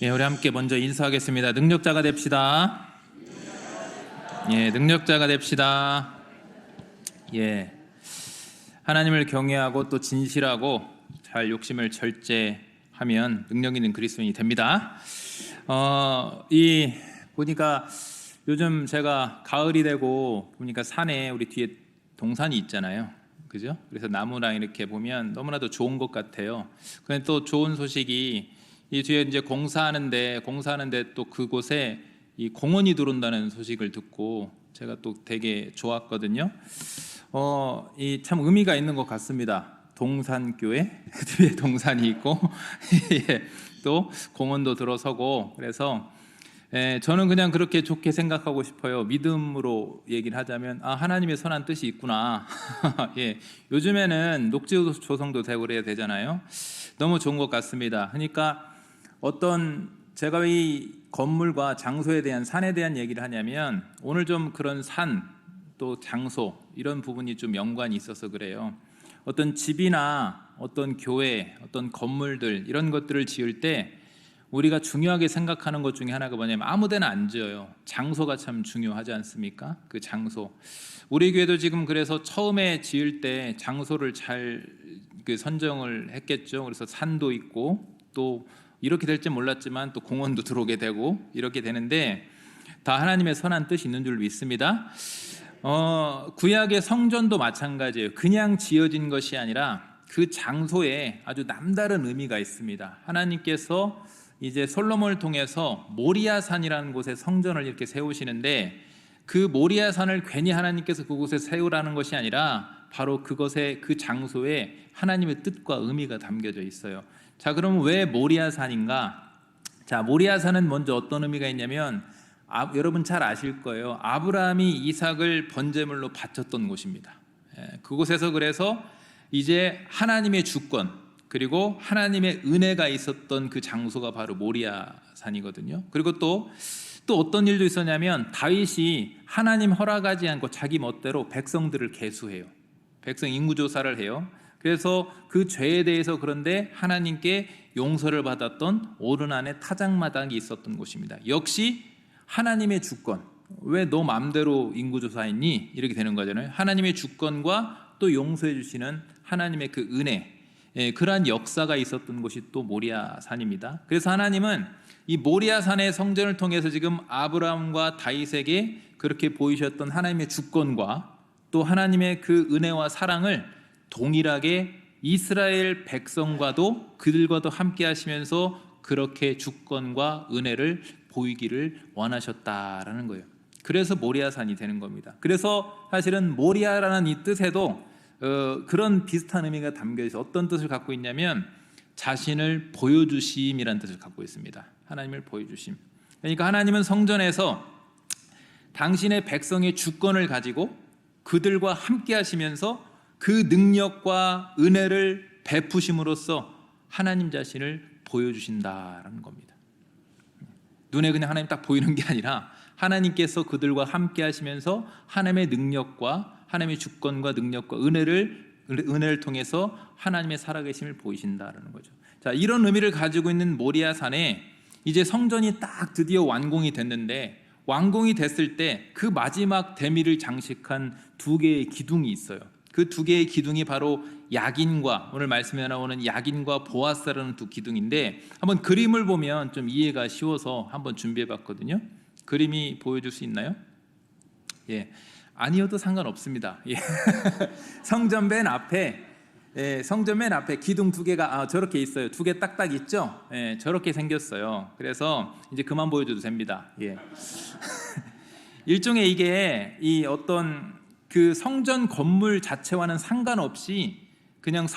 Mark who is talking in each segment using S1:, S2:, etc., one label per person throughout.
S1: 예, 우리 함께 먼저 인사하겠습니다. 능력자가 됩시다. 예, 능력자가 됩시다. 예, 하나님을 경외하고 또 진실하고 잘 욕심을 절제하면 능력 있는 그리스도인이 됩니다. 보니까 요즘 제가 가을이 되고 보니까 산에 우리 뒤에 동산이 있잖아요. 그죠? 그래서 나무랑 이렇게 보면 너무나도 좋은 것 같아요. 그런데 또 좋은 소식이 이 뒤에 이제 공사하는데 또 그곳에 이 공원이 들어온다는 소식을 듣고 제가 또 되게 좋았거든요. 이 참 의미가 있는 것 같습니다. 동산교회 뒤에 동산이 있고 예, 또 공원도 들어서고 그래서 저는 그냥 그렇게 좋게 생각하고 싶어요. 믿음으로 얘기를 하자면 하나님의 선한 뜻이 있구나. 예, 요즘에는 녹지 조성도 되고 그래야 되잖아요. 너무 좋은 것 같습니다. 그러니까 제가 이 건물과 장소에 대한 산에 대한 얘기를 하냐면 오늘 좀 그런 산 또 장소 이런 부분이 좀 연관이 있어서 그래요. 어떤 집이나 어떤 교회, 어떤 건물들 이런 것들을 지을 때 우리가 중요하게 생각하는 것 중에 하나가 뭐냐면 아무 데나 안 지어요. 장소가 참 중요하지 않습니까? 그 장소. 우리 교회도 지금 그래서 처음에 지을 때 장소를 잘 선정을 했겠죠. 그래서 산도 있고 또 이렇게 될지 몰랐지만 또 공원도 들어오게 되고 이렇게 되는데 다 하나님의 선한 뜻이 있는 줄 믿습니다. 구약의 성전도 마찬가지예요. 그냥 지어진 것이 아니라 그 장소에 아주 남다른 의미가 있습니다. 하나님께서 이제 솔로몬을 통해서 모리아산이라는 곳에 성전을 이렇게 세우시는데 그 모리아산을 괜히 하나님께서 그곳에 세우라는 것이 아니라 바로 그것에 그 장소에 하나님의 뜻과 의미가 담겨져 있어요. 자, 그러면 왜 모리아산인가? 자, 모리아산은 먼저 어떤 의미가 있냐면 여러분 잘 아실 거예요. 아브라함이 이삭을 번제물로 바쳤던 곳입니다. 그곳에서 그래서 이제 하나님의 주권 그리고 하나님의 은혜가 있었던 그 장소가 바로 모리아산이거든요. 그리고 또 어떤 일도 있었냐면 다윗이 하나님 허락하지 않고 자기 멋대로 백성들을 계수해요. 백성 인구조사를 해요. 그래서 그 죄에 대해서 그런데 하나님께 용서를 받았던 오르난의 타작마당이 있었던 곳입니다. 역시 하나님의 주권. 왜 너 마음대로 인구조사했니? 이렇게 되는 거잖아요. 하나님의 주권과 또 용서해 주시는 하나님의 그 은혜, 그러한 역사가 있었던 곳이 또 모리아산입니다. 그래서 하나님은 이 모리아산의 성전을 통해서 지금 아브라함과 다윗에게 그렇게 보이셨던 하나님의 주권과 또 하나님의 그 은혜와 사랑을 동일하게 이스라엘 백성과도 그들과도 함께 하시면서 그렇게 주권과 은혜를 보이기를 원하셨다라는 거예요. 그래서 모리아산이 되는 겁니다. 그래서 사실은 모리아라는 이 뜻에도 그런 비슷한 의미가 담겨 있어요. 어떤 뜻을 갖고 있냐면 자신을 보여주심이라는 뜻을 갖고 있습니다. 하나님을 보여주심. 그러니까 하나님은 성전에서 당신의 백성의 주권을 가지고 그들과 함께 하시면서 그 능력과 은혜를 베푸심으로써 하나님 자신을 보여주신다라는 겁니다. 눈에 그냥 하나님 딱 보이는 게 아니라 하나님께서 그들과 함께 하시면서 하나님의 능력과 하나님의 주권과 능력과 은혜를 통해서 하나님의 살아계심을 보이신다라는 거죠. 자, 이런 의미를 가지고 있는 모리아산에 이제 성전이 딱 드디어 완공이 됐는데 완공이 됐을 때 그 마지막 대미를 장식한 두 개의 기둥이 있어요. 그 두 개의 기둥이 바로 야긴과 오늘 말씀에 나오는 야긴과 보아스라는 두 기둥인데 한번 그림을 보면 좀 이해가 쉬워서 한번 준비해봤거든요. 그림이 보여줄 수 있나요? 예, 아니어도 상관없습니다. 예. 성전 맨 앞에 기둥 두 개가 저렇게 있어요. 두 개 딱딱 있죠? 예, 저렇게 생겼어요. 그래서 이제 그만 보여줘도 됩니다. 예. 일종의 이게 이 어떤 그 성전 건물 자체와는 상관없이 그냥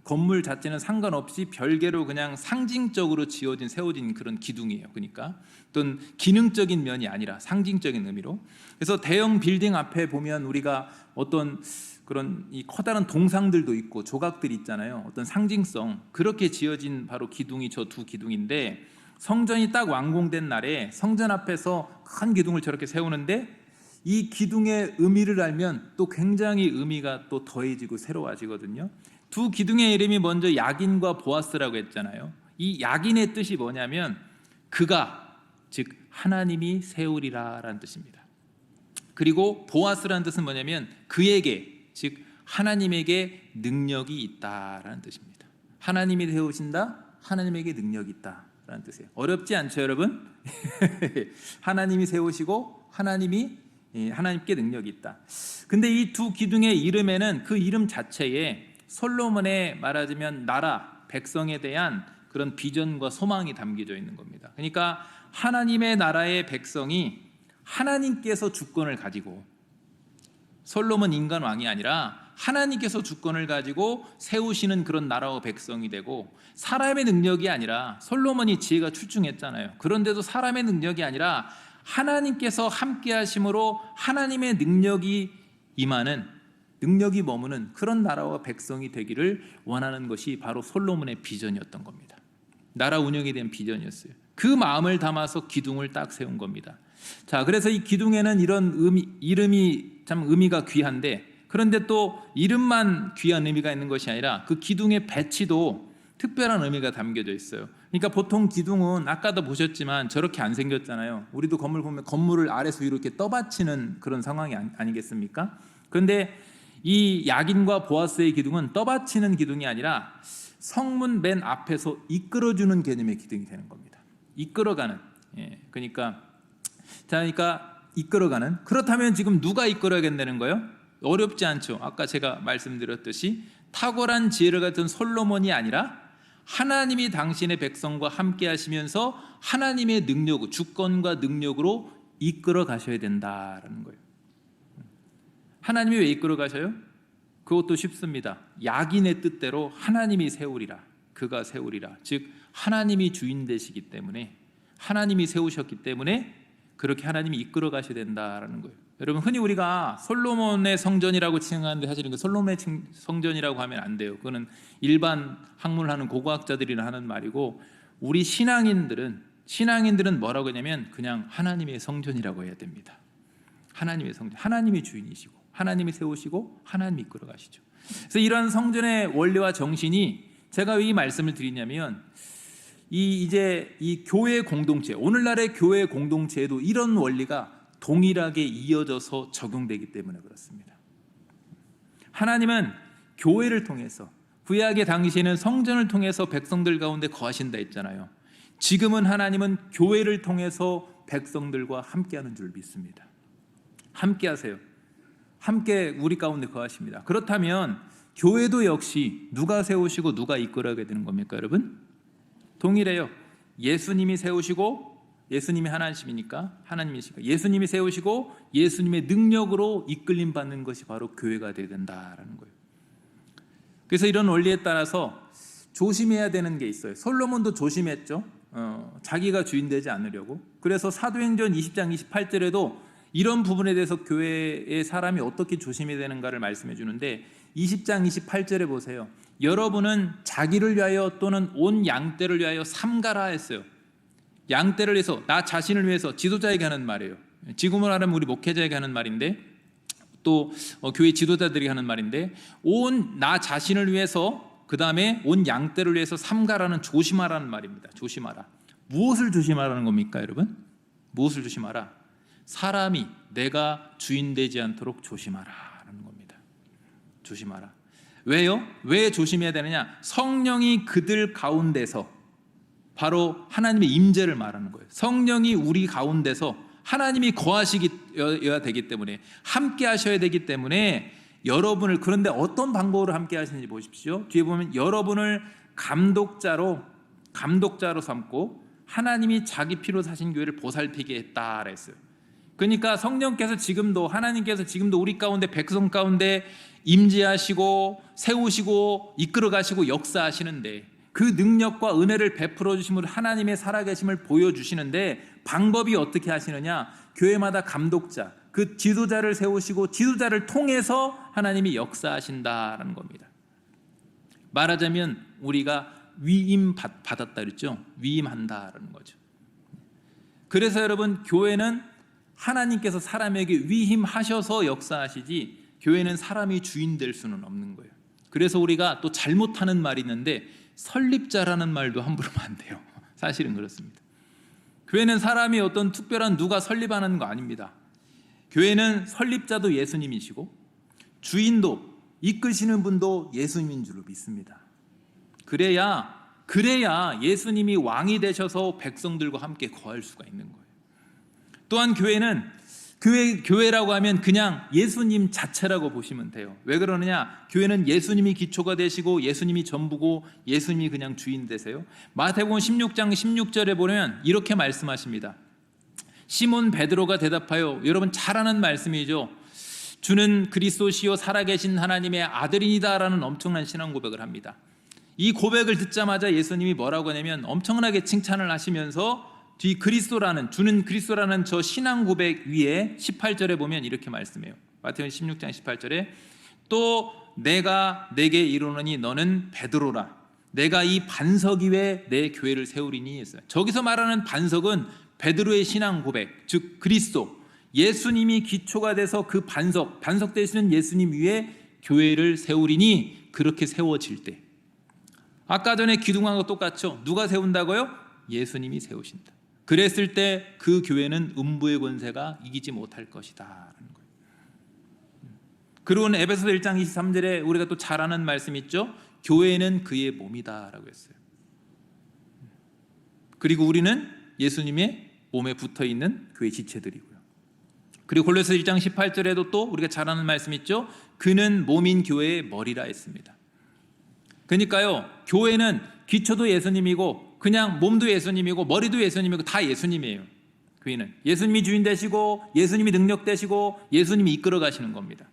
S1: 건물 자체는 상관없이 별개로 그냥 상징적으로 세워진 그런 기둥이에요. 그러니까 어떤 기능적인 면이 아니라 상징적인 의미로. 그래서 대형 빌딩 앞에 보면 우리가 어떤 그런 이 커다란 동상들도 있고 조각들이 있잖아요. 어떤 상징성 그렇게 지어진 바로 기둥이 저 두 기둥인데 성전이 딱 완공된 날에 성전 앞에서 큰 기둥을 저렇게 세우는데 이 기둥의 의미를 알면 또 굉장히 의미가 또 더해지고 새로워지거든요. 두 기둥의 이름이 먼저 야긴과 보아스라고 했잖아요. 이 약인의 뜻이 뭐냐면 그가, 즉 하나님이 세우리라라는 뜻입니다. 그리고 보아스라는 뜻은 뭐냐면 그에게, 즉 하나님에게 능력이 있다라는 뜻입니다. 하나님이 세우신다, 하나님에게 능력이 있다라는 뜻이에요. 어렵지 않죠, 여러분? 하나님이 세우시고 하나님께 능력이 있다. 근데 이 두 기둥의 이름에는 그 이름 자체에 솔로몬의 말하자면 나라, 백성에 대한 그런 비전과 소망이 담겨져 있는 겁니다. 그러니까 하나님의 나라의 백성이 하나님께서 주권을 가지고, 솔로몬 인간 왕이 아니라 하나님께서 주권을 가지고 세우시는 그런 나라와 백성이 되고, 사람의 능력이 아니라, 솔로몬이 지혜가 출중했잖아요. 그런데도 사람의 능력이 아니라 하나님께서 함께 하심으로 하나님의 능력이 임하는, 능력이 머무는 그런 나라와 백성이 되기를 원하는 것이 바로 솔로몬의 비전이었던 겁니다. 나라 운영에 대한 비전이었어요. 그 마음을 담아서 기둥을 딱 세운 겁니다. 자, 그래서 이 기둥에는 이런 이름이 참 의미가 귀한데, 그런데 또 이름만 귀한 의미가 있는 것이 아니라 그 기둥의 배치도 특별한 의미가 담겨져 있어요. 그러니까 보통 기둥은 아까도 보셨지만 저렇게 안 생겼잖아요. 우리도 건물 보면 건물을 아래서 위로 이렇게 떠받치는 그런 상황이 아니겠습니까? 그런데 이 야긴과 보아스의 기둥은 떠받치는 기둥이 아니라 성문 맨 앞에서 이끌어주는 개념의 기둥이 되는 겁니다. 이끌어가는. 그러니까 이끌어가는. 그렇다면 지금 누가 이끌어야겠다는 거예요? 어렵지 않죠. 아까 제가 말씀드렸듯이 탁월한 지혜를 가진 솔로몬이 아니라 하나님이 당신의 백성과 함께 하시면서 하나님의 능력, 주권과 능력으로 이끌어 가셔야 된다라는 거예요. 하나님이 왜 이끌어 가셔요? 그것도 쉽습니다. 야긴의 뜻대로 하나님이 세우리라, 그가 세우리라. 즉 하나님이 주인 되시기 때문에, 하나님이 세우셨기 때문에 그렇게 하나님이 이끌어 가셔야 된다라는 거예요. 여러분, 흔히 우리가 솔로몬의 성전이라고 칭하는데 사실은 그 솔로몬의 성전이라고 하면 안 돼요. 그거는 일반 학문을 하는 고고학자들이나 하는 말이고, 우리 신앙인들은 뭐라고 하냐면 그냥 하나님의 성전이라고 해야 됩니다. 하나님의 성전, 하나님이 주인이시고 하나님이 세우시고 하나님이 이끌어 가시죠. 그래서 이런 성전의 원리와 정신이, 제가 왜 이 말씀을 드리냐면 이제 이 교회 공동체, 오늘날의 교회 공동체에도 이런 원리가 동일하게 이어져서 적용되기 때문에 그렇습니다. 하나님은 교회를 통해서, 구약의 당시에는 성전을 통해서 백성들 가운데 거하신다 했잖아요. 지금은 하나님은 교회를 통해서 백성들과 함께하는 줄 믿습니다. 함께 하세요. 함께 우리 가운데 거하십니다. 그렇다면 교회도 역시 누가 세우시고 누가 이끌어가게 되는 겁니까, 여러분? 동일해요. 예수님이 세우시고, 예수님이 하나님이시니까 하나님이시니까 예수님이 세우시고 예수님의 능력으로 이끌림 받는 것이 바로 교회가 되어야 된다라는 거예요. 그래서 이런 원리에 따라서 조심해야 되는 게 있어요. 솔로몬도 조심했죠. 자기가 주인 되지 않으려고. 그래서 사도행전 20장 28절에도 이런 부분에 대해서 교회의 사람이 어떻게 조심해야 되는가를 말씀해 주는데, 20장 28절에 보세요. 여러분은 자기를 위하여 또는 온 양떼를 위하여 삼가라 했어요. 양떼를 위해서, 나 자신을 위해서, 지도자에게 하는 말이에요. 지금으로 하면 우리 목회자에게 하는 말인데, 또 교회 지도자들이 하는 말인데, 온 나 자신을 위해서, 그 다음에 온 양떼를 위해서 삼가라는, 조심하라는 말입니다. 조심하라. 무엇을 조심하라는 겁니까, 여러분? 무엇을 조심하라? 사람이 내가 주인 되지 않도록 조심하라는 겁니다. 조심하라. 왜요? 왜 조심해야 되느냐? 성령이 그들 가운데서, 바로 하나님의 임재를 말하는 거예요. 성령이 우리 가운데서 하나님이 거하시어야 되기 때문에, 함께 하셔야 되기 때문에 여러분을, 그런데 어떤 방법으로 함께 하시는지 보십시오. 뒤에 보면 여러분을 감독자로 삼고 하나님이 자기 피로 사신 교회를 보살피게 했다 그랬어요. 그러니까 성령께서 지금도, 하나님께서 지금도 우리 가운데, 백성 가운데 임재하시고 세우시고 이끌어 가시고 역사하시는데, 그 능력과 은혜를 베풀어 주심으로 하나님의 살아계심을 보여주시는데, 방법이 어떻게 하시느냐? 교회마다 감독자, 그 지도자를 세우시고 지도자를 통해서 하나님이 역사하신다라는 겁니다. 말하자면 우리가 위임 받았다 그랬죠. 위임한다라는 거죠. 그래서 여러분, 교회는 하나님께서 사람에게 위임하셔서 역사하시지, 교회는 사람이 주인 될 수는 없는 거예요. 그래서 우리가 또 잘못하는 말이 있는데, 설립자라는 말도 함부로 하면 안 돼요. 사실은 그렇습니다. 교회는 사람이 어떤 특별한 누가 설립하는 거 아닙니다. 교회는 설립자도 예수님이시고 주인도 이끄시는 분도 예수님인 줄로 믿습니다. 그래야 예수님이 왕이 되셔서 백성들과 함께 거할 수가 있는 거예요. 또한 교회라고 하면 그냥 예수님 자체라고 보시면 돼요. 왜 그러느냐? 교회는 예수님이 기초가 되시고 예수님이 전부고 예수님이 그냥 주인 되세요. 마태복음 16장 16절에 보면 이렇게 말씀하십니다. 시몬 베드로가 대답하여, 여러분 잘 아는 말씀이죠. 주는 그리스도시요 살아계신 하나님의 아들이니다라는 엄청난 신앙 고백을 합니다. 이 고백을 듣자마자 예수님이 뭐라고 하냐면 엄청나게 칭찬을 하시면서 주는 그리스도라는 저 신앙 고백 위에 18절에 보면 이렇게 말씀해요. 마태복음 16장 18절에 또 내가 내게 이르노니 너는 베드로라. 내가 이 반석 위에 내 교회를 세우리니 했어요. 저기서 말하는 반석은 베드로의 신앙 고백, 즉 그리스도, 예수님이 기초가 돼서 그 반석 되시는 예수님 위에 교회를 세우리니, 그렇게 세워질 때, 아까 전에 기둥한 거 똑같죠. 누가 세운다고요? 예수님이 세우신다. 그랬을 때 그 교회는 음부의 권세가 이기지 못할 것이다 라는 거예요. 그리고는 에베소서 1장 23절에 우리가 또 잘 아는 말씀 있죠. 교회는 그의 몸이다 라고 했어요. 그리고 우리는 예수님의 몸에 붙어있는 교회 지체들이고요. 그리고 골로새 1장 18절에도 또 우리가 잘 아는 말씀 있죠. 그는 몸인 교회의 머리라 했습니다. 그러니까요, 교회는 기초도 예수님이고 그냥 몸도 예수님이고 머리도 예수님이고 다 예수님이에요. 교회는 예수님이 주인 되시고 예수님이 능력 되시고 예수님이 이끌어 가시는 겁니다.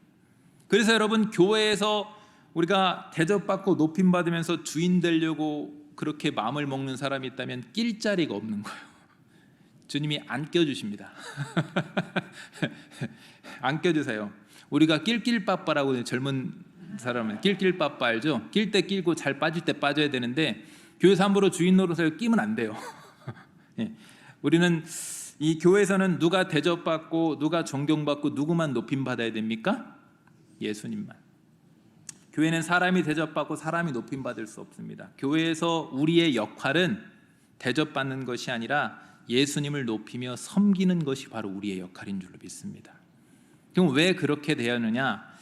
S1: 그래서 여러분, 교회에서 우리가 대접받고 높임받으면서 주인 되려고 그렇게 마음을 먹는 사람이 있다면 낄 자리가 없는 거예요. 주님이 안 껴주십니다. 안 껴주세요. 우리가 낄낄빠빠라고, 젊은 사람은 낄낄빠빠 알죠? 낄 때 끼고 잘 빠질 때 빠져야 되는데 교회에서 함부로 주인 노릇을 끼면 안 돼요. 예. 우리는 이 교회에서는 누가 대접받고 누가 존경받고 누구만 높임받아야 됩니까? 예수님만. 교회는 사람이 대접받고 사람이 높임받을 수 없습니다. 교회에서 우리의 역할은 대접받는 것이 아니라 예수님을 높이며 섬기는 것이 바로 우리의 역할인 줄로 믿습니다. 그럼 왜 그렇게 되었느냐?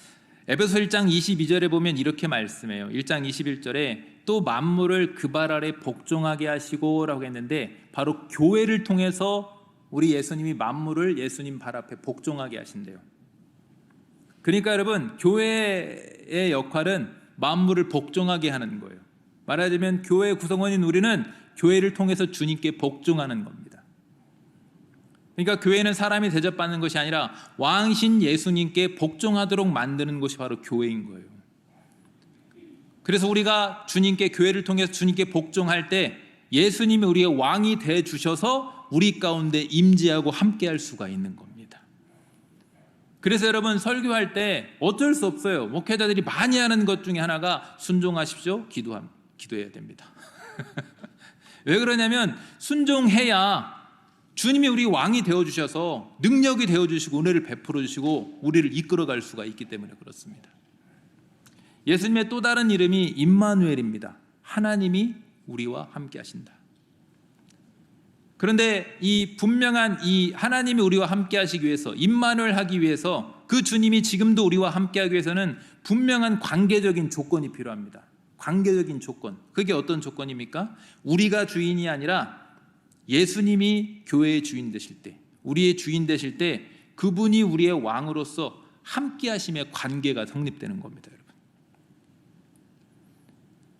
S1: 에베소 1장 22절에 보면 이렇게 말씀해요. 1장 21절에 또 만물을 그 발 아래 복종하게 하시고 라고 했는데, 바로 교회를 통해서 우리 예수님이 만물을 예수님 발 앞에 복종하게 하신대요. 그러니까 여러분, 교회의 역할은 만물을 복종하게 하는 거예요. 말하자면 교회의 구성원인 우리는 교회를 통해서 주님께 복종하는 겁니다. 그러니까 교회는 사람이 대접받는 것이 아니라 왕이신 예수님께 복종하도록 만드는 것이 바로 교회인 거예요. 그래서 우리가 주님께, 교회를 통해서 주님께 복종할 때 예수님이 우리의 왕이 돼 주셔서 우리 가운데 임재하고 함께 할 수가 있는 겁니다. 그래서 여러분, 설교할 때 어쩔 수 없어요. 목회자들이 많이 하는 것 중에 하나가 순종하십시오. 기도해야 됩니다. 왜 그러냐면 순종해야 주님이 우리 왕이 되어주셔서 능력이 되어주시고 은혜를 베풀어 주시고 우리를 이끌어갈 수가 있기 때문에 그렇습니다. 예수님의 또 다른 이름이 임마누엘입니다. 하나님이 우리와 함께 하신다. 그런데 이 분명한 이 하나님이 우리와 함께 하시기 위해서, 임마누엘 하기 위해서, 그 주님이 지금도 우리와 함께 하기 위해서는 분명한 관계적인 조건이 필요합니다. 관계적인 조건. 그게 어떤 조건입니까? 우리가 주인이 아니라 예수님이 교회의 주인 되실 때, 우리의 주인 되실 때 그분이 우리의 왕으로서 함께 하심의 관계가 성립되는 겁니다. 여러분,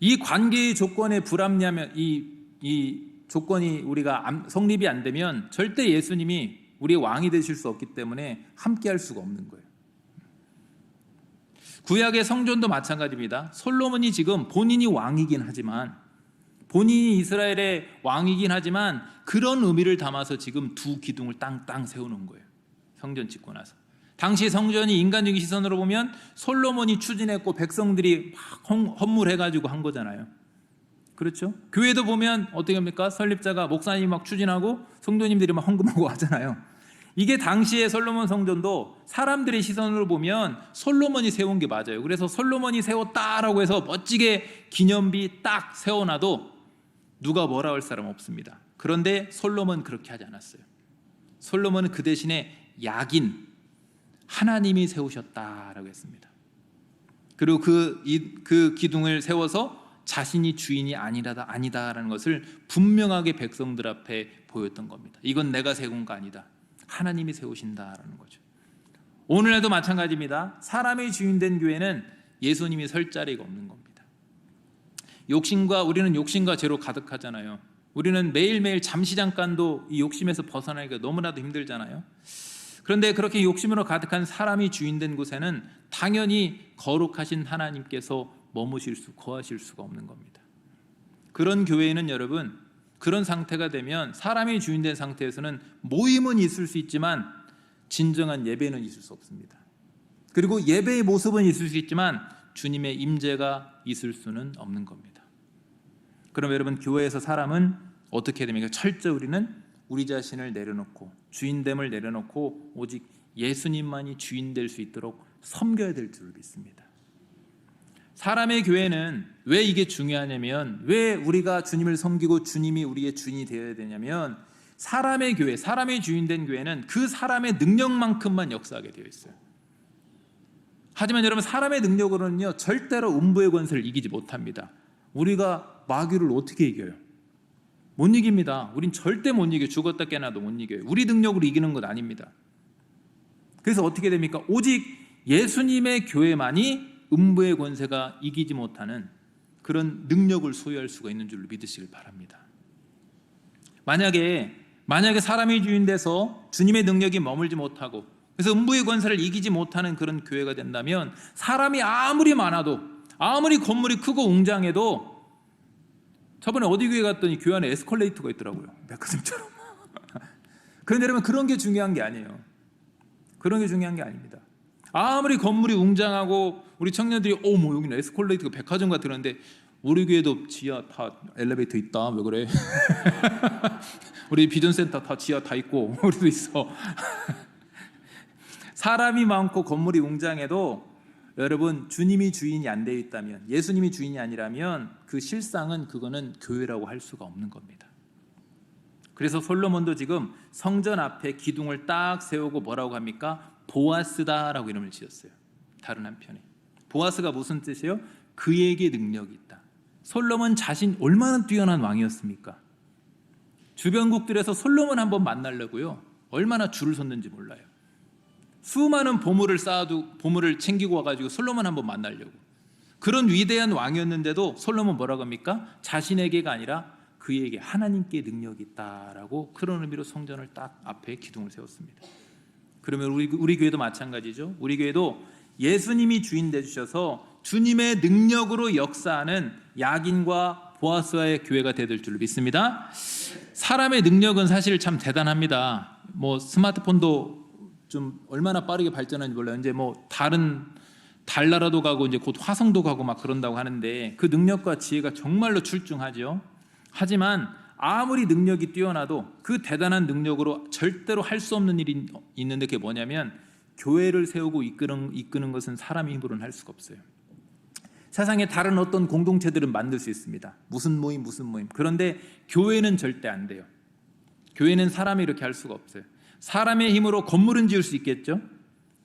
S1: 이 관계의 조건에 불합리하면, 이 조건이 우리가 성립이 안 되면 절대 예수님이 우리의 왕이 되실 수 없기 때문에 함께 할 수가 없는 거예요. 구약의 성전도 마찬가지입니다. 솔로몬이 지금 본인이 왕이긴 하지만, 본인이 이스라엘의 왕이긴 하지만 그런 의미를 담아서 지금 두 기둥을 땅땅 세우는 거예요. 성전 짓고 나서. 당시 성전이 인간적인 시선으로 보면 솔로몬이 추진했고 백성들이 막 헌물해가지고 한 거잖아요. 그렇죠? 교회도 보면 어떻게 합니까? 설립자가, 목사님이 막 추진하고 성도님들이 막 헌금하고 하잖아요. 이게 당시의 솔로몬 성전도 사람들의 시선으로 보면 솔로몬이 세운 게 맞아요. 그래서 솔로몬이 세웠다라고 해서 멋지게 기념비 딱 세워놔도 누가 뭐라 할 사람 없습니다. 그런데 솔로몬은 그렇게 하지 않았어요. 솔로몬은 그 대신에 약인 하나님이 세우셨다라고 했습니다. 그리고 그 기둥을 세워서 자신이 주인이 아니다라는 것을 분명하게 백성들 앞에 보였던 겁니다. 이건 내가 세운 거 아니다. 하나님이 세우신다라는 거죠. 오늘날도 마찬가지입니다. 사람의 주인된 교회는 예수님이 설 자리가 없는 겁니다. 우리는 욕심과 죄로 가득하잖아요. 우리는 매일매일 잠시 잠깐도 이 욕심에서 벗어나기가 너무나도 힘들잖아요. 그런데 그렇게 욕심으로 가득한 사람이 주인된 곳에는 당연히 거룩하신 하나님께서 거하실 수가 없는 겁니다. 그런 교회에는 여러분, 그런 상태가 되면 사람이 주인된 상태에서는 모임은 있을 수 있지만 진정한 예배는 있을 수 없습니다. 그리고 예배의 모습은 있을 수 있지만 주님의 임재가 있을 수는 없는 겁니다. 그럼 여러분, 교회에서 사람은 어떻게 됩니까? 철저히 우리는 우리 자신을 내려놓고 주인됨을 내려놓고 오직 예수님만이 주인 될 수 있도록 섬겨야 될 줄 믿습니다. 사람의 교회는 왜 이게 중요하냐면, 왜 우리가 주님을 섬기고 주님이 우리의 주인이 되어야 되냐면, 사람의 교회, 사람의 주인된 교회는 그 사람의 능력만큼만 역사하게 되어 있어요. 하지만 여러분, 사람의 능력으로는요 절대로 음부의 권세를 이기지 못합니다. 우리가 마귀를 어떻게 이겨요? 못 이깁니다. 우린 절대 못 이겨요. 죽었다 깨나도 못 이겨요. 우리 능력으로 이기는 건 아닙니다. 그래서 어떻게 됩니까? 오직 예수님의 교회만이 음부의 권세가 이기지 못하는 그런 능력을 소유할 수가 있는 줄로 믿으시길 바랍니다. 만약에 사람이 주인 돼서 주님의 능력이 머물지 못하고 그래서 음부의 권세를 이기지 못하는 그런 교회가 된다면, 사람이 아무리 많아도, 아무리 건물이 크고 웅장해도, 저번에 어디 교회 갔더니 교회 안에 에스컬레이터가 있더라고요. 백화점처럼. 그런데 여러분, 그런 게 중요한 게 아니에요. 그런 게 중요한 게 아닙니다. 아무리 건물이 웅장하고 우리 청년들이 뭐 여기는 에스컬레이터가 백화점 같아 그러는데, 우리 교회도 지하 다 엘리베이터 있다. 왜 그래? 우리 비전센터 다 지하 다 있고 우리도 있어. 사람이 많고 건물이 웅장해도 여러분, 주님이 주인이 안 되어 있다면, 예수님이 주인이 아니라면 그 실상은 그거는 교회라고 할 수가 없는 겁니다. 그래서 솔로몬도 지금 성전 앞에 기둥을 딱 세우고 뭐라고 합니까? 보아스다라고 이름을 지었어요. 다른 한편에 보아스가 무슨 뜻이에요? 그에게 능력이 있다. 솔로몬 자신 얼마나 뛰어난 왕이었습니까? 주변국들에서 솔로몬 한번 만나려고요 얼마나 줄을 섰는지 몰라요. 수많은 보물을 챙기고 와가지고 솔로몬 한번 만나려고. 그런 위대한 왕이었는데도 솔로몬 뭐라고 합니까? 자신에게가 아니라 그에게, 하나님께 능력이 있다라고 그런 의미로 성전을 딱 앞에 기둥을 세웠습니다. 그러면 우리 교회도 마찬가지죠. 우리 교회도 예수님이 주인 되주셔서 주님의 능력으로 역사하는 야긴과 보아스와의 교회가 되될 줄로 믿습니다. 사람의 능력은 사실 참 대단합니다. 스마트폰도 좀 얼마나 빠르게 발전하는지 몰라요. 이제 다른 달나라도 가고 이제 곧 화성도 가고 막 그런다고 하는데, 그 능력과 지혜가 정말로 출중하죠. 하지만 아무리 능력이 뛰어나도 그 대단한 능력으로 절대로 할 수 없는 일이 있는데, 그게 뭐냐면 교회를 세우고 이끄는 것은 사람의 힘으로는 할 수가 없어요. 세상에 다른 어떤 공동체들은 만들 수 있습니다. 무슨 모임. 그런데 교회는 절대 안 돼요. 교회는 사람이 이렇게 할 수가 없어요. 사람의 힘으로 건물은 지을 수 있겠죠.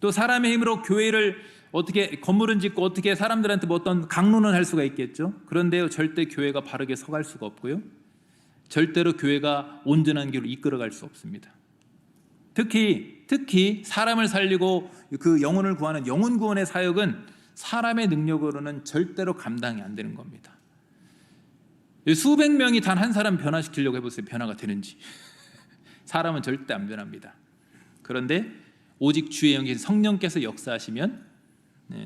S1: 또 사람의 힘으로 교회를 어떻게 건물은 짓고 어떻게 사람들한테 어떤 강론을 할 수가 있겠죠. 그런데요, 절대 교회가 바르게 서갈 수가 없고요, 절대로 교회가 온전한 길로 이끌어갈 수 없습니다. 특히 사람을 살리고 그 영혼을 구하는 영혼 구원의 사역은 사람의 능력으로는 절대로 감당이 안 되는 겁니다. 수백 명이 단 한 사람 변화시키려고 해보세요. 변화가 되는지. 사람은 절대 안 변합니다. 그런데 오직 주의 영이신 성령께서 역사하시면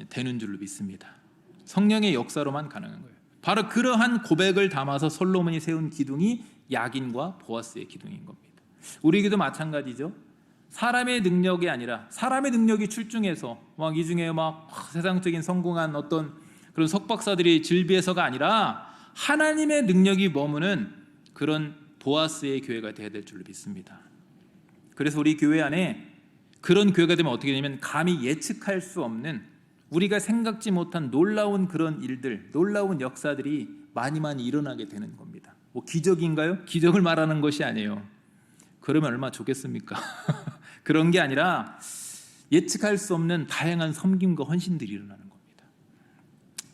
S1: 되는 줄로 믿습니다. 성령의 역사로만 가능한 거예요. 바로 그러한 고백을 담아서 솔로몬이 세운 기둥이 야긴과 보아스의 기둥인 겁니다. 우리에게도 마찬가지죠. 사람의 능력이 아니라, 사람의 능력이 출중해서 이 중에 세상적인 성공한 어떤 그런 석박사들이 즐비해서가 아니라 하나님의 능력이 머무는 그런 보아스의 교회가 되어야 될 줄로 믿습니다. 그래서 우리 교회 안에 그런 교회가 되면 어떻게 되냐면 감히 예측할 수 없는, 우리가 생각지 못한 놀라운 그런 일들, 놀라운 역사들이 많이 일어나게 되는 겁니다. 뭐 기적인가요? 기적을 말하는 것이 아니에요. 그러면 얼마나 좋겠습니까? 그런 게 아니라 예측할 수 없는 다양한 섬김과 헌신들이 일어나는 겁니다.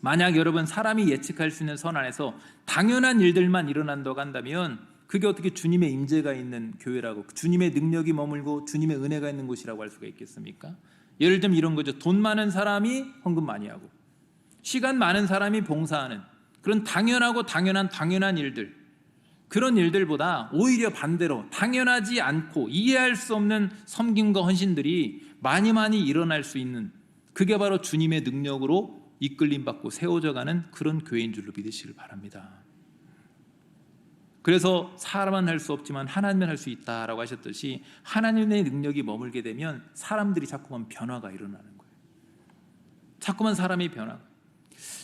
S1: 만약 여러분 사람이 예측할 수 있는 선 안에서 당연한 일들만 일어난다고 한다면 그게 어떻게 주님의 임재가 있는 교회라고, 주님의 능력이 머물고 주님의 은혜가 있는 곳이라고 할 수가 있겠습니까? 예를 들면 이런 거죠. 돈 많은 사람이 헌금 많이 하고 시간 많은 사람이 봉사하는 그런 당연한 일들, 그런 일들보다 오히려 반대로 당연하지 않고 이해할 수 없는 섬김과 헌신들이 많이 일어날 수 있는, 그게 바로 주님의 능력으로 이끌림받고 세워져가는 그런 교회인 줄로 믿으시길 바랍니다. 그래서 사람은 할 수 없지만 하나님은 할 수 있다라고 하셨듯이 하나님의 능력이 머물게 되면 사람들이 자꾸만 변화가 일어나는 거예요. 자꾸만 사람이 변화.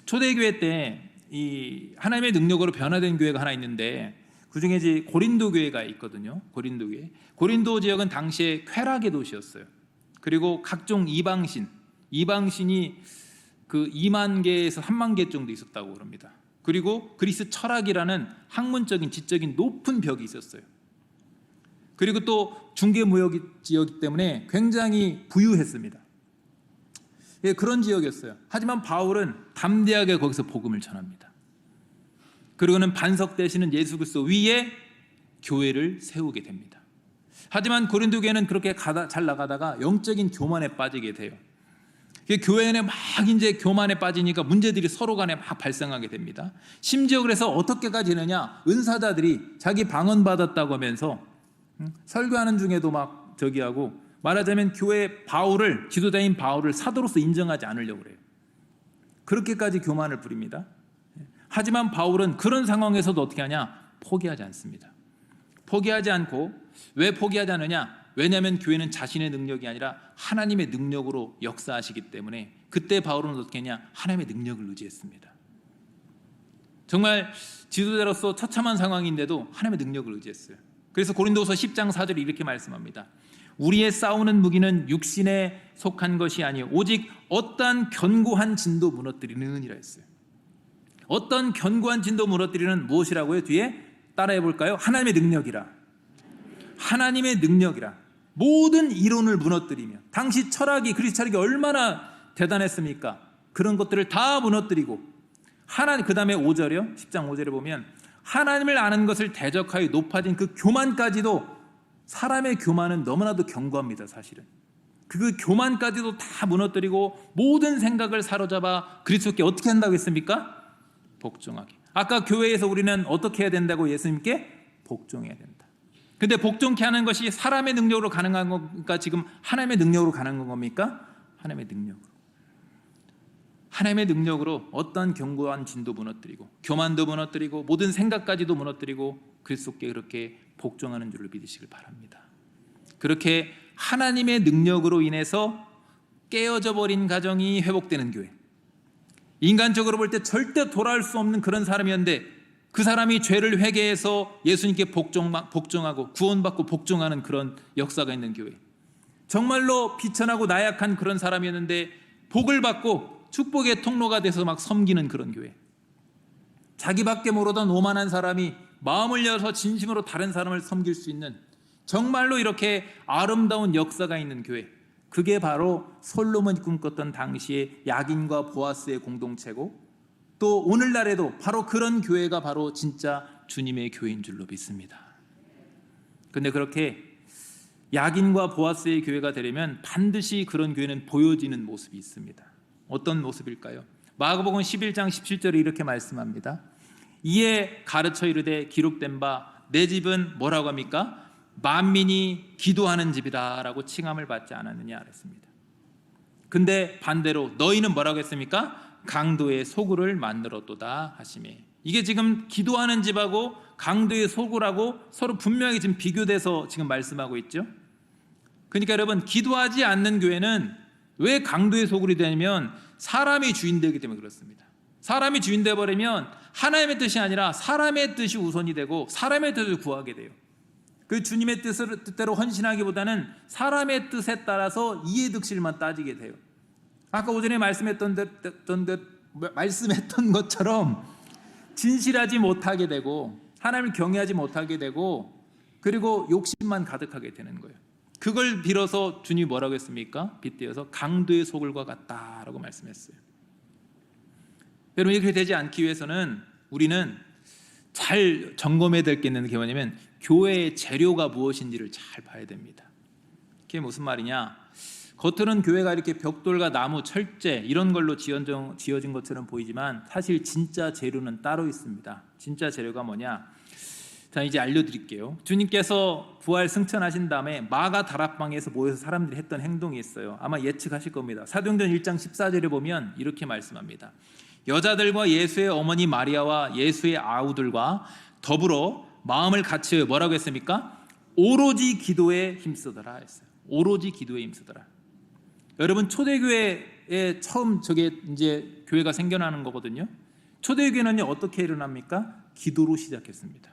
S1: 초대교회 때 이 하나님의 능력으로 변화된 교회가 하나 있는데 그중에 이제 고린도 교회가 있거든요. 고린도 교회. 고린도 지역은 당시에 쾌락의 도시였어요. 그리고 각종 이방신이 그 2만 개에서 3만 개 정도 있었다고 그럽니다. 그리고 그리스 철학이라는 학문적인 지적인 높은 벽이 있었어요. 그리고 또 중개무역 지역이기 때문에 굉장히 부유했습니다. 예, 그런 지역이었어요. 하지만 바울은 담대하게 거기서 복음을 전합니다. 그리고는 반석되시는 예수 그리스도 위에 교회를 세우게 됩니다. 하지만 고린도 교회는 그렇게 잘 나가다가 영적인 교만에 빠지게 돼요. 교회 내 막 이제 교만에 빠지니까 문제들이 서로 간에 막 발생하게 됩니다. 심지어 그래서 어떻게까지 되느냐, 은사자들이 자기 방언 받았다고 하면서 설교하는 중에도 막 하고, 말하자면 교회 바울을, 지도자인 바울을 사도로서 인정하지 않으려고 그래요. 그렇게까지 교만을 부립니다. 하지만 바울은 그런 상황에서도 어떻게 하냐, 포기하지 않습니다. 포기하지 않고, 왜 포기하지 않느냐, 왜냐하면 교회는 자신의 능력이 아니라 하나님의 능력으로 역사하시기 때문에 그때 바울은 어떻게 했냐, 하나님의 능력을 의지했습니다. 정말 지도자로서 처참한 상황인데도 하나님의 능력을 의지했어요. 그래서 고린도서 10장 4절에 이렇게 말씀합니다. 우리의 싸우는 무기는 육신에 속한 것이 아니요 오직 어떠한 견고한 진도 무너뜨리는 이라 했어요. 어떤 견고한 진도 무너뜨리는 무엇이라고요? 뒤에 따라해 볼까요? 하나님의 능력이라. 하나님의 능력이라. 모든 이론을 무너뜨리며, 당시 철학이, 그리스 철학이 얼마나 대단했습니까? 그런 것들을 다 무너뜨리고, 그 다음에 5절이요 10장 5절에 보면 하나님을 아는 것을 대적하여 높아진 그 교만까지도, 사람의 교만은 너무나도 견고합니다. 사실은 그 교만까지도 다 무너뜨리고 모든 생각을 사로잡아 그리스도께 어떻게 한다고 했습니까? 복종하게. 아까 교회에서 우리는 어떻게 해야 된다고 예수님께 복종해야 된다. 근데 복종케 하는 것이 사람의 능력으로 가능한 겁니까? 지금 하나님의 능력으로 가능한 겁니까? 하나님의 능력으로. 하나님의 능력으로 어떤 견고한 진도 무너뜨리고 교만도 무너뜨리고 모든 생각까지도 무너뜨리고 그리스도께 그렇게 복종하는 줄을 믿으시길 바랍니다. 그렇게 하나님의 능력으로 인해서 깨어져 버린 가정이 회복되는 교회, 인간적으로 볼 때 절대 돌아올 수 없는 그런 사람이었는데 그 사람이 죄를 회개해서 예수님께 복종하고 구원받고 복종하는 그런 역사가 있는 교회, 정말로 비천하고 나약한 그런 사람이었는데 복을 받고 축복의 통로가 돼서 막 섬기는 그런 교회, 자기밖에 모르던 오만한 사람이 마음을 열어서 진심으로 다른 사람을 섬길 수 있는 정말로 이렇게 아름다운 역사가 있는 교회, 그게 바로 솔로몬이 꿈꿨던 당시의 야긴과 보아스의 공동체고, 또 오늘날에도 바로 그런 교회가 바로 진짜 주님의 교회인 줄로 믿습니다. 그런데 그렇게 야긴과 보아스의 교회가 되려면 반드시 그런 교회는 보여지는 모습이 있습니다. 어떤 모습일까요? 마가복음 11장 17절에 이렇게 말씀합니다. 이에 가르쳐 이르되 기록된 바 내 집은 뭐라고 합니까? 만민이 기도하는 집이다 라고 칭함을 받지 않았느냐 그랬습니다. 근데 반대로 너희는 뭐라고 했습니까? 강도의 소굴을 만들었도다 하시매. 이게 지금 기도하는 집하고 강도의 소굴하고 서로 분명히 지금 비교돼서 지금 말씀하고 있죠. 그러니까 여러분, 기도하지 않는 교회는 왜 강도의 소굴이 되냐면 사람이 주인 되기 때문에 그렇습니다. 사람이 주인 되어버리면 하나님의 뜻이 아니라 사람의 뜻이 우선이 되고 사람의 뜻을 구하게 돼요. 그 주님의 뜻대로 헌신하기보다는 사람의 뜻에 따라서 이해득실만 따지게 돼요. 아까 오전에 말씀했던 것처럼 진실하지 못하게 되고 하나님을 경외하지 못하게 되고 그리고 욕심만 가득하게 되는 거예요. 그걸 빌어서 주님이 뭐라고 했습니까? 빗대어서 강도의 소굴과 같다라고 말씀했어요. 여러분, 이렇게 되지 않기 위해서는 우리는 잘 점검해야 될 게 있는 게 뭐냐면 교회의 재료가 무엇인지를 잘 봐야 됩니다. 그게 무슨 말이냐? 겉으로는 교회가 이렇게 벽돌과 나무, 철제 이런 걸로 지어진 것처럼 보이지만 사실 진짜 재료는 따로 있습니다. 진짜 재료가 뭐냐? 자, 이제 알려드릴게요. 주님께서 부활 승천하신 다음에 마가 다락방에서 모여서 사람들이 했던 행동이 있어요. 아마 예측하실 겁니다. 사도행전 1장 14절에 보면 이렇게 말씀합니다. 여자들과 예수의 어머니 마리아와 예수의 아우들과 더불어 마음을 같이 뭐라고 했습니까? 오로지 기도에 힘쓰더라 했어요. 오로지 기도에 힘쓰더라. 여러분, 초대교회에 처음 저게 이제 교회가 생겨나는 거거든요. 초대교회는요 어떻게 일어납니까? 기도로 시작했습니다.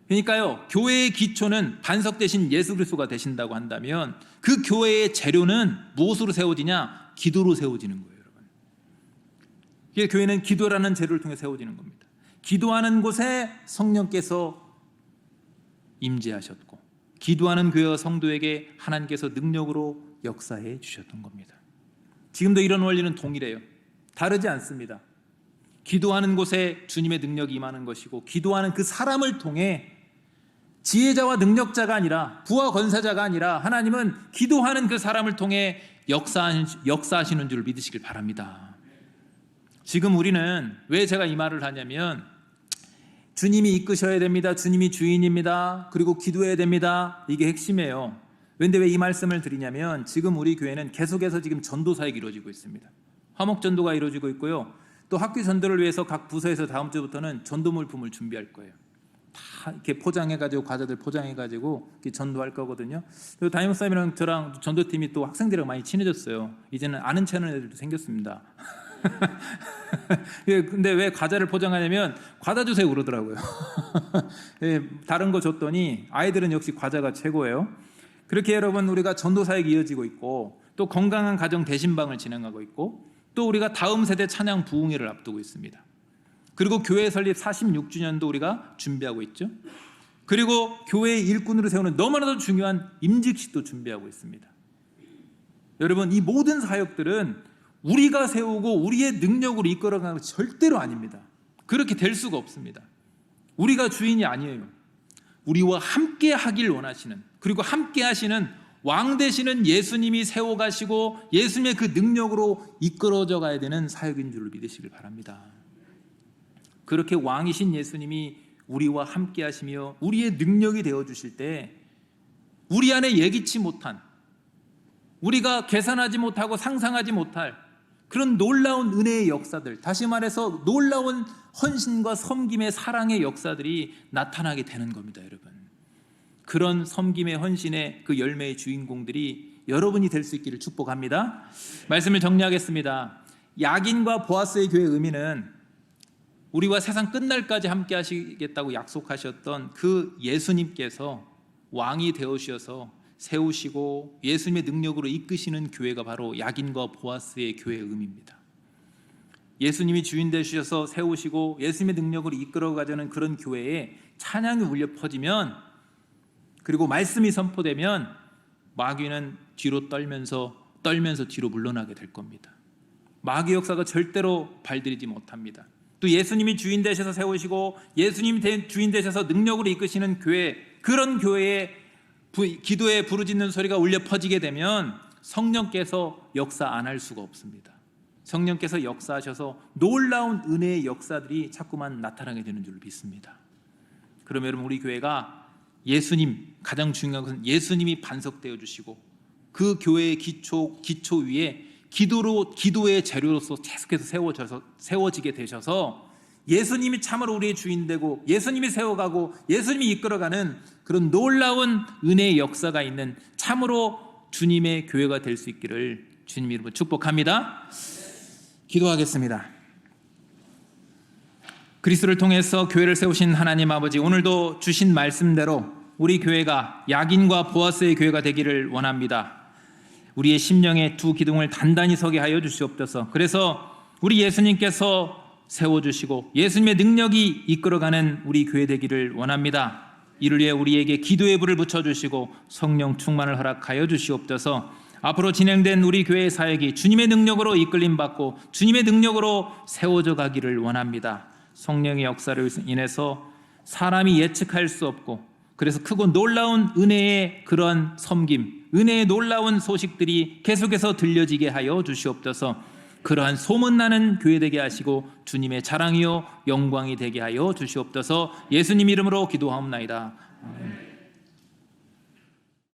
S1: 그러니까요, 교회의 기초는 반석 대신 예수 그리스도가 되신다고 한다면 그 교회의 재료는 무엇으로 세워지냐? 기도로 세워지는 거예요, 여러분. 이게 교회는 기도라는 재료를 통해 세워지는 겁니다. 기도하는 곳에 성령께서 임재하셨고 기도하는 교회와 성도에게 하나님께서 능력으로 역사해 주셨던 겁니다. 지금도 이런 원리는 동일해요. 다르지 않습니다. 기도하는 곳에 주님의 능력이 임하는 것이고 기도하는 그 사람을 통해 지혜자와 능력자가 아니라 부와 권세자가 아니라 하나님은 기도하는 그 사람을 통해 역사하시는 줄 믿으시길 바랍니다. 지금 우리는 왜 제가 이 말을 하냐면 주님이 이끄셔야 됩니다. 주님이 주인입니다. 그리고 기도해야 됩니다. 이게 핵심이에요. 그런데 왜 이 말씀을 드리냐면 지금 우리 교회는 계속해서 지금 전도 사역이 이루어지고 있습니다. 화목 전도가 이루어지고 있고요. 또 학교 전도를 위해서 각 부서에서 다음 주부터는 전도 물품을 준비할 거예요. 다 이렇게 포장해가지고 과자들 포장해가지고 이렇게 전도할 거거든요. 그리고 담임 목사님이랑 저랑 전도팀이 또 학생들이랑 많이 친해졌어요. 이제는 아는 체하는 애들도 생겼습니다. 근데 왜 과자를 포장하냐면 과자 주세요 그러더라고요. 다른 거 줬더니 아이들은 역시 과자가 최고예요. 그렇게 여러분 우리가 전도 사역이 이어지고 있고 또 건강한 가정 대신방을 진행하고 있고 또 우리가 다음 세대 찬양 부흥회를 앞두고 있습니다. 그리고 교회 설립 46주년도 우리가 준비하고 있죠. 그리고 교회의 일꾼으로 세우는 너무나도 중요한 임직식도 준비하고 있습니다. 여러분, 이 모든 사역들은 우리가 세우고 우리의 능력으로 이끌어가는 건 절대로 아닙니다. 그렇게 될 수가 없습니다. 우리가 주인이 아니에요. 우리와 함께 하길 원하시는, 그리고 함께 하시는 왕 되시는 예수님이 세워가시고 예수님의 그 능력으로 이끌어져 가야 되는 사역인 줄 믿으시길 바랍니다. 그렇게 왕이신 예수님이 우리와 함께 하시며 우리의 능력이 되어주실 때 우리 안에 예기치 못한, 우리가 계산하지 못하고 상상하지 못할 그런 놀라운 은혜의 역사들, 다시 말해서 놀라운 헌신과 섬김의 사랑의 역사들이 나타나게 되는 겁니다. 여러분, 그런 섬김의 헌신의 그 열매의 주인공들이 여러분이 될 수 있기를 축복합니다. 말씀을 정리하겠습니다. 야긴과 보아스의 교회의 의미는 우리와 세상 끝날까지 함께 하시겠다고 약속하셨던 그 예수님께서 왕이 되어주셔서 세우시고 예수님의 능력으로 이끄시는 교회가 바로 야긴과 보아스의 교회의 의미입니다. 예수님이 주인 되셔서 세우시고 예수님의 능력으로 이끌어가자는 그런 교회에 찬양이 울려 퍼지면, 그리고 말씀이 선포되면 마귀는 뒤로 떨면서 뒤로 물러나게 될 겁니다. 마귀 역사가 절대로 발들이지 못합니다. 또 예수님이 주인 되셔서 세우시고 예수님이 주인 되셔서 능력으로 이끄시는 교회, 그런 교회에 기도에 부르짖는 소리가 울려 퍼지게 되면 성령께서 역사 안 할 수가 없습니다. 성령께서 역사하셔서 놀라운 은혜의 역사들이 자꾸만 나타나게 되는 줄 믿습니다. 그러면 여러분, 우리 교회가 예수님, 가장 중요한 것은 예수님이 반석되어 주시고 그 교회의 기초 위에 기도의 재료로서 계속해서 세워지게 되셔서 예수님이 참으로 우리의 주인 되고 예수님이 세워가고 예수님이 이끌어가는 그런 놀라운 은혜의 역사가 있는 참으로 주님의 교회가 될 수 있기를 주님 이름으로 축복합니다. 기도하겠습니다. 그리스도를 통해서 교회를 세우신 하나님 아버지, 오늘도 주신 말씀대로 우리 교회가 야긴과 보아스의 교회가 되기를 원합니다. 우리의 심령의 두 기둥을 단단히 서게 하여 주시옵소서. 그래서 우리 예수님께서 세워주시고 예수님의 능력이 이끌어가는 우리 교회 되기를 원합니다. 이를 위해 우리에게 기도의 불을 붙여주시고 성령 충만을 허락하여 주시옵소서. 앞으로 진행된 우리 교회의 사역이 주님의 능력으로 이끌림받고 주님의 능력으로 세워져 가기를 원합니다. 성령의 역사를 인해서 사람이 예측할 수 없고 그래서 크고 놀라운 은혜의 그런 섬김, 은혜의 놀라운 소식들이 계속해서 들려지게 하여 주시옵소서. 그러한 소문나는 교회 되게 하시고 주님의 자랑이요 영광이 되게 하여 주시옵소서. 예수님 이름으로 기도하옵나이다. 아멘.